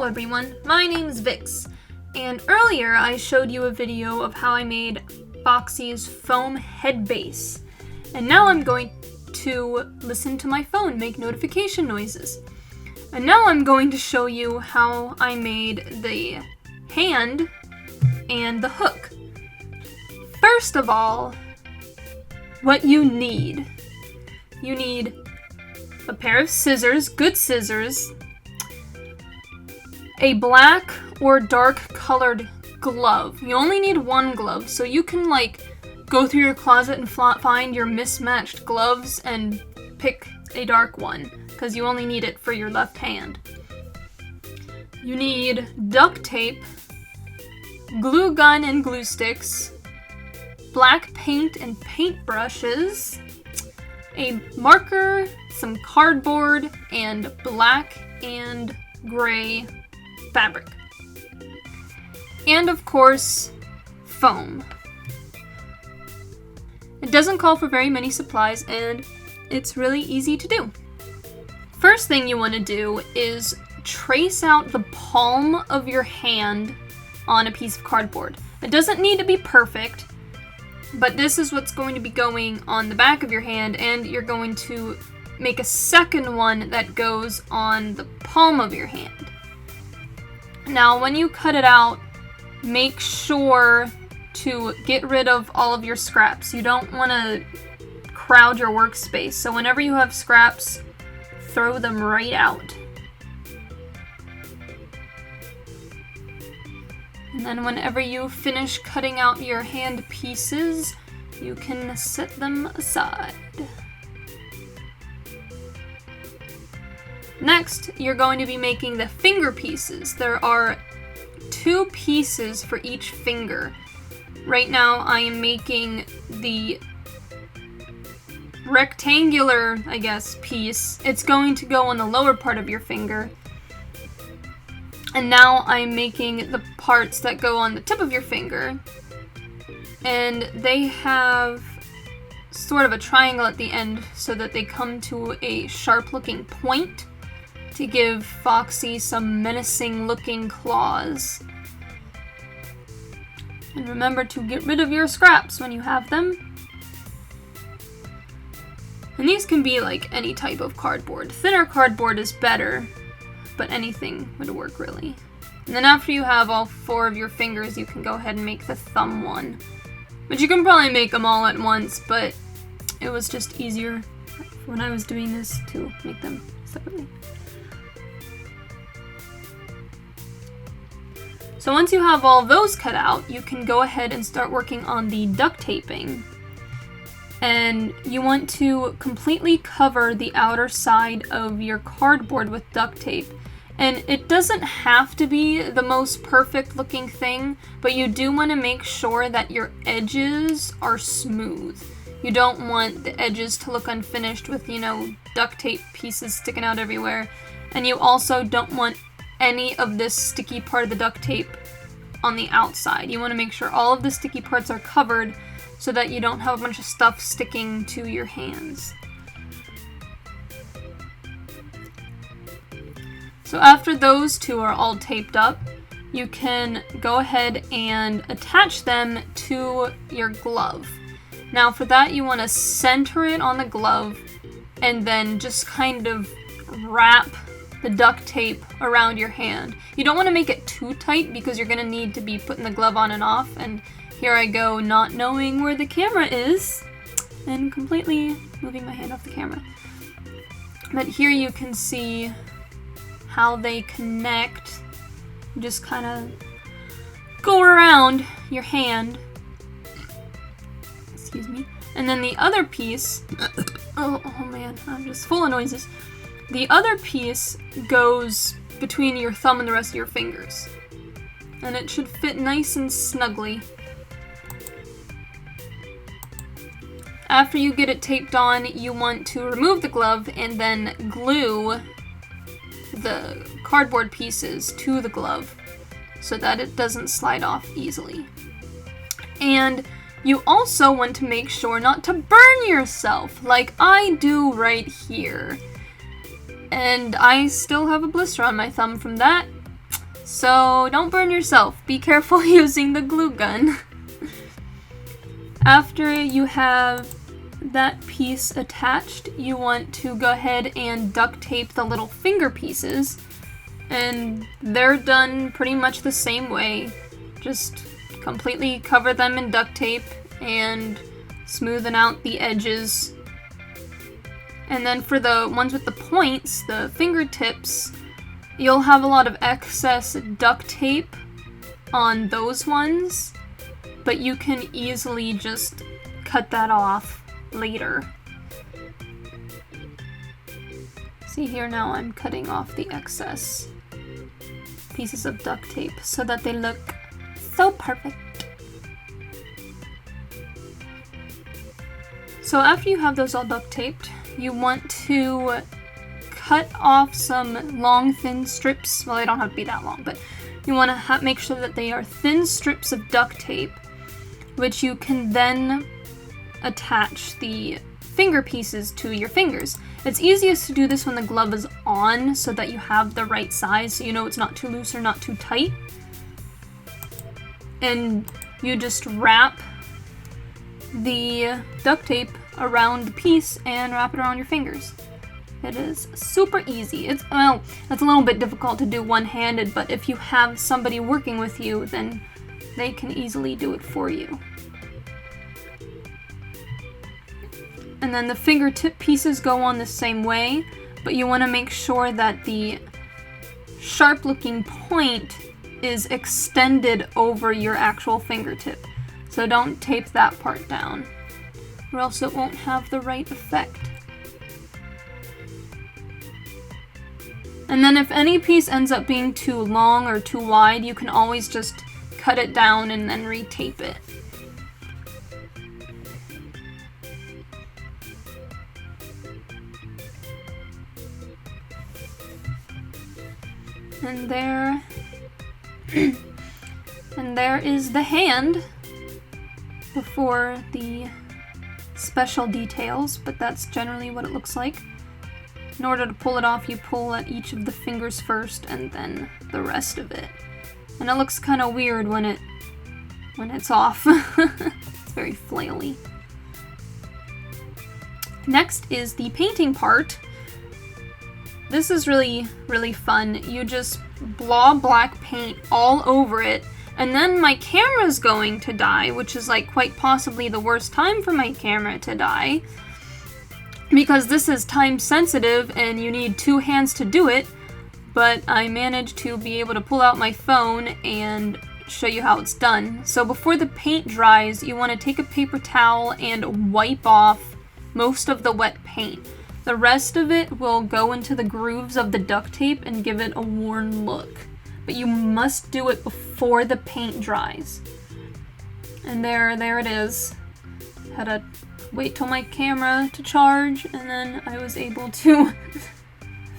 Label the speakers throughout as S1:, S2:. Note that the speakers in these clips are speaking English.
S1: Hello everyone, my name is Vix, and earlier I showed you a video of how I made Foxy's foam head base, and now I'm going to listen to my phone make notification noises. And now I'm going to show you how I made the hand and the hook. First of all, what you need a pair of scissors, good scissors, a black or dark colored glove. You only need one glove, so you can go through your closet and find your mismatched gloves and pick a dark one, because you only need it for your left hand. You need duct tape, glue gun and glue sticks, black paint and paint brushes, a marker, some cardboard, and black and gray fabric. And of course, foam. It doesn't call for very many supplies, and it's really easy to do. First thing you want to do is trace out the palm of your hand on a piece of cardboard. It doesn't need to be perfect, but this is what's going to be going on the back of your hand, and you're going to make a second one that goes on the palm of your hand. Now, when you cut it out, make sure to get rid of all of your scraps. You don't want to crowd your workspace, so whenever you have scraps, throw them right out. And then whenever you finish cutting out your hand pieces, you can set them aside. Next, you're going to be making the finger pieces. There are 2 pieces for each finger. Right now, I am making the rectangular, piece. It's going to go on the lower part of your finger. And now I'm making the parts that go on the tip of your finger. And they have sort of a triangle at the end so that they come to a sharp-looking point to give Foxy some menacing-looking claws. And remember to get rid of your scraps when you have them. And these can be any type of cardboard. Thinner cardboard is better, but anything would work really. And then after you have all 4 of your fingers, you can go ahead and make the thumb one. But you can probably make them all at once, but it was just easier when I was doing this to make them separately. So once you have all those cut out, you can go ahead and start working on the duct taping. And you want to completely cover the outer side of your cardboard with duct tape. And it doesn't have to be the most perfect looking thing, but you do want to make sure that your edges are smooth. You don't want the edges to look unfinished with, duct tape pieces sticking out everywhere. And you also don't want any of this sticky part of the duct tape on the outside. You want to make sure all of the sticky parts are covered so that you don't have a bunch of stuff sticking to your hands. So after those 2 are all taped up, you can go ahead and attach them to your glove. Now for that, you want to center it on the glove and then just kind of wrap the duct tape around your hand. You don't want to make it too tight because you're going to need to be putting the glove on and off, and here I go not knowing where the camera is and completely moving my hand off the camera. But here you can see how they connect. You just kind of go around your hand. Excuse me. And then the other piece, oh man, I'm just full of noises. The other piece goes between your thumb and the rest of your fingers. And it should fit nice and snugly. After you get it taped on, you want to remove the glove and then glue the cardboard pieces to the glove so that it doesn't slide off easily. And you also want to make sure not to burn yourself like I do right here. And I still have a blister on my thumb from that. So don't burn yourself. Be careful using the glue gun. After you have that piece attached, you want to go ahead and duct tape the little finger pieces, and they're done pretty much the same way. Just completely cover them in duct tape and smoothen out the edges. And then for the ones with the points, the fingertips, you'll have a lot of excess duct tape on those ones, but you can easily just cut that off later. See here, now I'm cutting off the excess pieces of duct tape so that they look so perfect. So after you have those all duct taped, you want to cut off some long, thin strips. Well, they don't have to be that long, but you want to make sure that they are thin strips of duct tape, which you can then attach the finger pieces to your fingers. It's easiest to do this when the glove is on so that you have the right size, so you know it's not too loose or not too tight. And you just wrap the duct tape around the piece and wrap it around your fingers. It is super easy. It's a little bit difficult to do one-handed, but if you have somebody working with you, then they can easily do it for you. And then the fingertip pieces go on the same way, but you want to make sure that the sharp-looking point is extended over your actual fingertip. So don't tape that part down, or else it won't have the right effect. And then if any piece ends up being too long or too wide, you can always just cut it down and then re-tape it. And there is the hand before the special details, but that's generally what it looks like. In order to pull it off, you pull at each of the fingers first and then the rest of it. And it looks kind of weird when it's off. It's very flaily. Next is the painting part. This is really, really fun. You just blob black paint all over it, and then my camera's going to die, which is like quite possibly the worst time for my camera to die, because this is time sensitive and you need 2 hands to do it, but I managed to be able to pull out my phone and show you how it's done. So before the paint dries, you want to take a paper towel and wipe off most of the wet paint. The rest of it will go into the grooves of the duct tape and give it a worn look. But you must do it before the paint dries. And there it is. Had to wait till my camera to charge, and then I was able to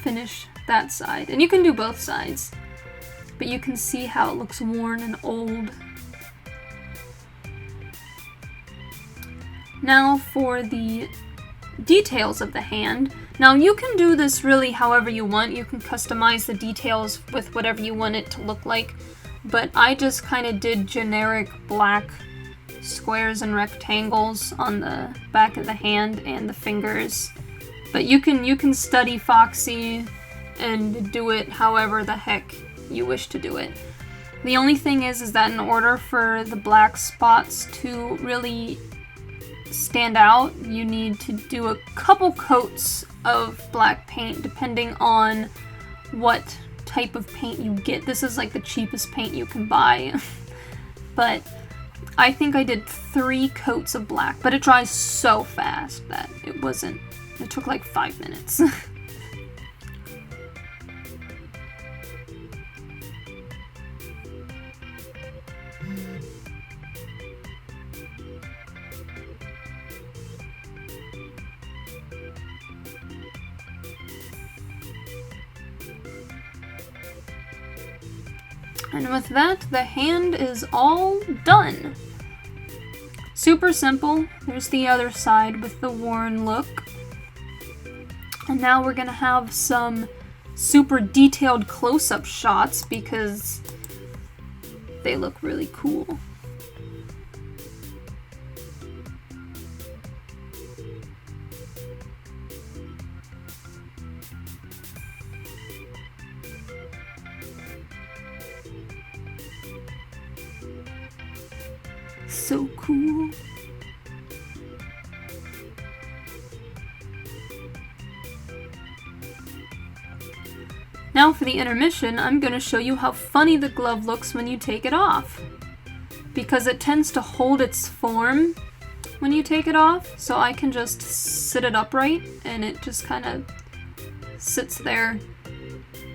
S1: finish that side. And you can do both sides, but you can see how it looks worn and old. Now for the details of the hand. Now you can do this really however you want. You can customize the details with whatever you want it to look like, but I just kind of did generic black squares and rectangles on the back of the hand and the fingers. But you can study Foxy and do it however the heck you wish to do it. The only thing is that in order for the black spots to really stand out, you need to do a couple coats of black paint depending on what type of paint you get. This is like the cheapest paint you can buy. But I think I did 3 coats of black, but it dries so fast that it took like 5 minutes. And with that, the hand is all done. Super simple. There's the other side with the worn look. And now we're gonna have some super detailed close-up shots because they look really cool. So cool. Now for the intermission, I'm going to show you how funny the glove looks when you take it off. Because it tends to hold its form when you take it off, so I can just sit it upright and it just kind of sits there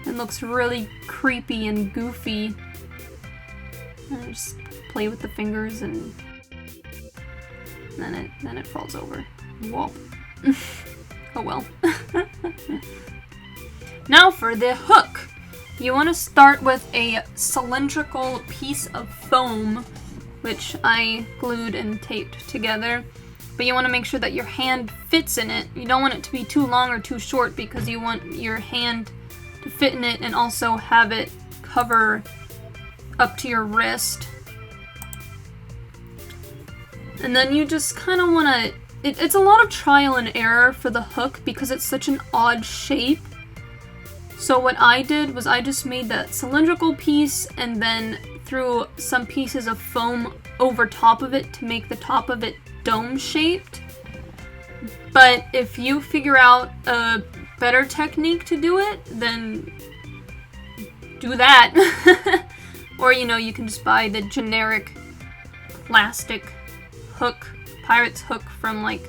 S1: and looks really creepy and goofy. And I just play with the fingers and then it falls over. Whoa. Oh well. Now for the hook. You want to start with a cylindrical piece of foam, which I glued and taped together. But you want to make sure that your hand fits in it. You don't want it to be too long or too short because you want your hand to fit in it and also have it cover up to your wrist. And then you just kind of want to... It's a lot of trial and error for the hook because it's such an odd shape. So what I did was I just made that cylindrical piece and then threw some pieces of foam over top of it to make the top of it dome-shaped. But if you figure out a better technique to do it, then do that. Or, you know, you can just buy the generic plastic hook, pirate's hook from like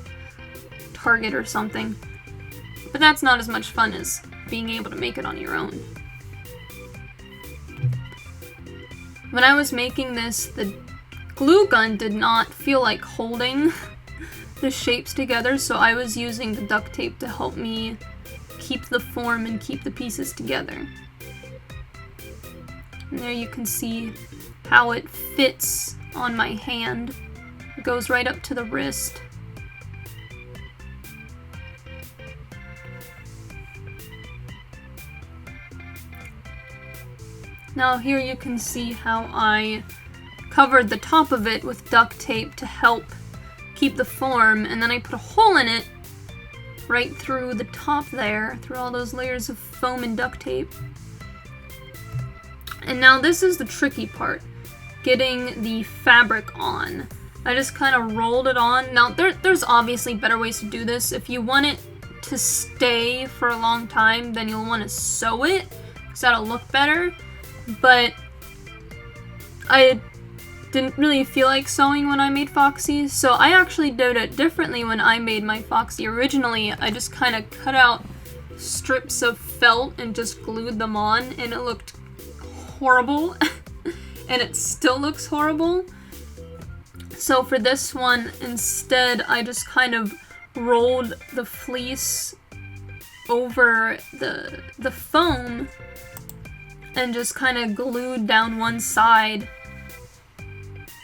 S1: Target or something. But that's not as much fun as being able to make it on your own. When I was making this, the glue gun did not feel like holding the shapes together, so I was using the duct tape to help me keep the form and keep the pieces together. And there you can see how it fits on my hand. It goes right up to the wrist. Now here you can see how I covered the top of it with duct tape to help keep the form, and then I put a hole in it right through the top there, through all those layers of foam and duct tape. And now this is the tricky part, getting the fabric on. I just kind of rolled it on. Now there's obviously better ways to do this. If you want it to stay for a long time, then you'll want to sew it, because that'll look better. But I didn't really feel like sewing when I made Foxy, so I actually did it differently when I made my Foxy. Originally, I just kind of cut out strips of felt and just glued them on, and it looked horrible, and it still looks horrible. So for this one, instead, I just kind of rolled the fleece over the foam and just kind of glued down one side.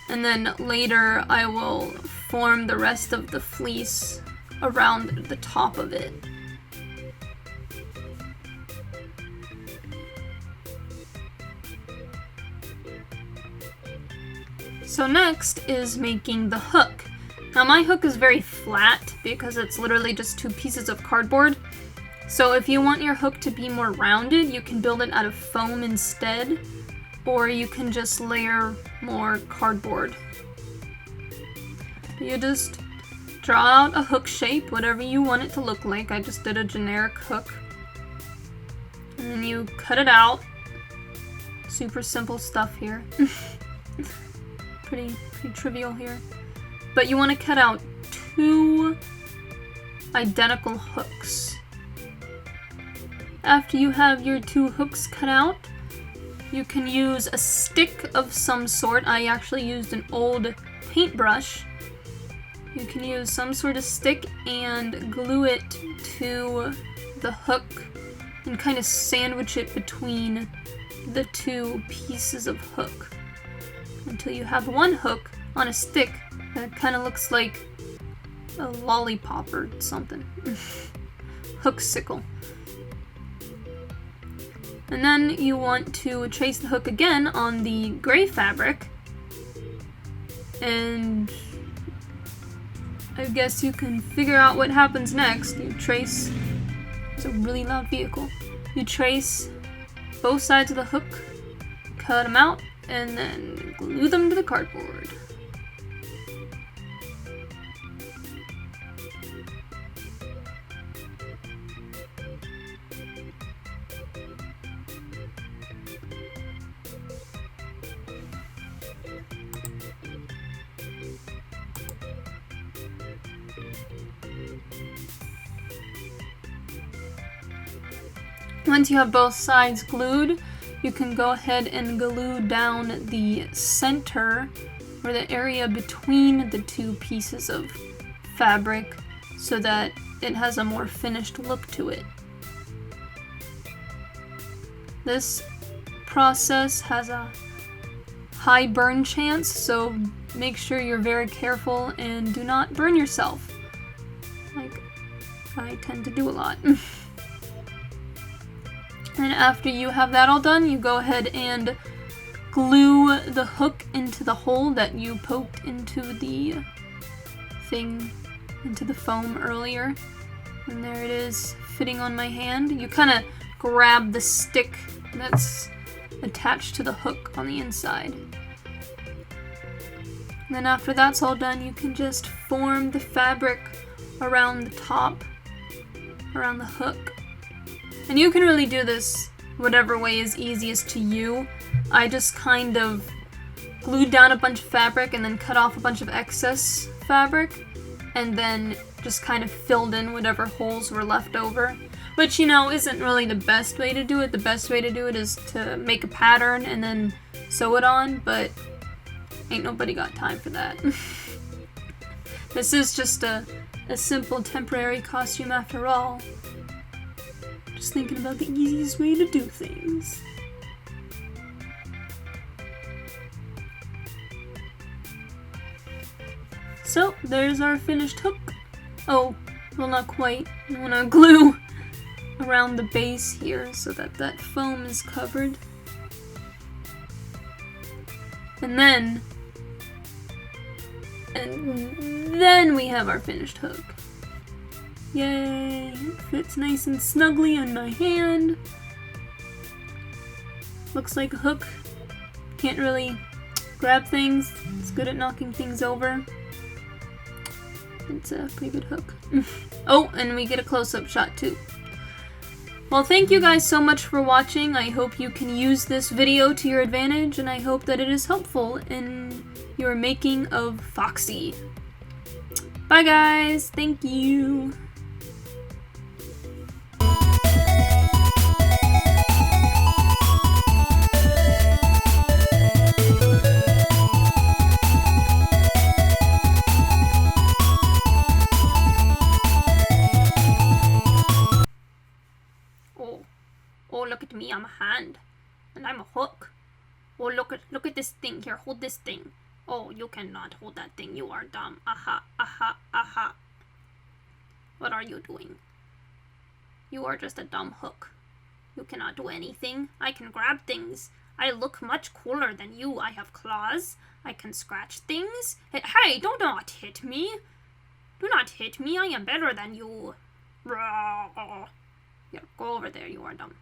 S1: And then later I will form the rest of the fleece around the top of it. So next is making the hook. Now my hook is very flat because it's literally just 2 pieces of cardboard. So if you want your hook to be more rounded, you can build it out of foam instead, or you can just layer more cardboard. You just draw out a hook shape, whatever you want it to look like. I just did a generic hook. And then you cut it out. Super simple stuff here. pretty trivial here. But you want to cut out 2 identical hooks. After you have your 2 hooks cut out, you can use a stick of some sort. I actually used an old paintbrush. You can use some sort of stick and glue it to the hook and kind of sandwich it between the 2 pieces of hook until you have one hook on a stick that kind of looks like a lollipop or something. Hook sickle. And then you want to trace the hook again on the gray fabric. And I guess you can figure out what happens next. You trace, it's a really loud vehicle. You trace both sides of the hook, cut them out, and then glue them to the cardboard. Once you have both sides glued, you can go ahead and glue down the center, or the area between the two pieces of fabric, so that it has a more finished look to it. This process has a high burn chance, so make sure you're very careful and do not burn yourself, like I tend to do a lot. And after you have that all done, you go ahead and glue the hook into the hole that you poked into the thing, into the foam earlier. And there it is, fitting on my hand. You kind of grab the stick that's attached to the hook on the inside. And then after that's all done, you can just form the fabric around the top, around the hook. And you can really do this whatever way is easiest to you. I just kind of glued down a bunch of fabric and then cut off a bunch of excess fabric, and then just kind of filled in whatever holes were left over. Which, you know, isn't really the best way to do it. The best way to do it is to make a pattern and then sew it on, but ain't nobody got time for that. This is just a simple temporary costume after all. Just thinking about the easiest way to do things. So, there's our finished hook. Oh, well, not quite. You want to glue around the base here so that that foam is covered. And then we have our finished hook. Yay! It fits nice and snugly on my hand. Looks like a hook. Can't really grab things. It's good at knocking things over. It's a pretty good hook. Oh, and we get a close-up shot too. Well, thank you guys so much for watching. I hope you can use this video to your advantage, and I hope that it is helpful in your making of Foxy. Bye guys! Thank you! Oh, look at me, I'm a hand. And I'm a hook. Oh, look at this thing here, hold this thing. Oh, you cannot hold that thing, you are dumb. Aha, aha, aha. What are you doing? You are just a dumb hook. You cannot do anything. I can grab things. I look much cooler than you. I have claws. I can scratch things. Hey, do not hit me. Do not hit me, I am better than you. Yeah, go over there, you are dumb.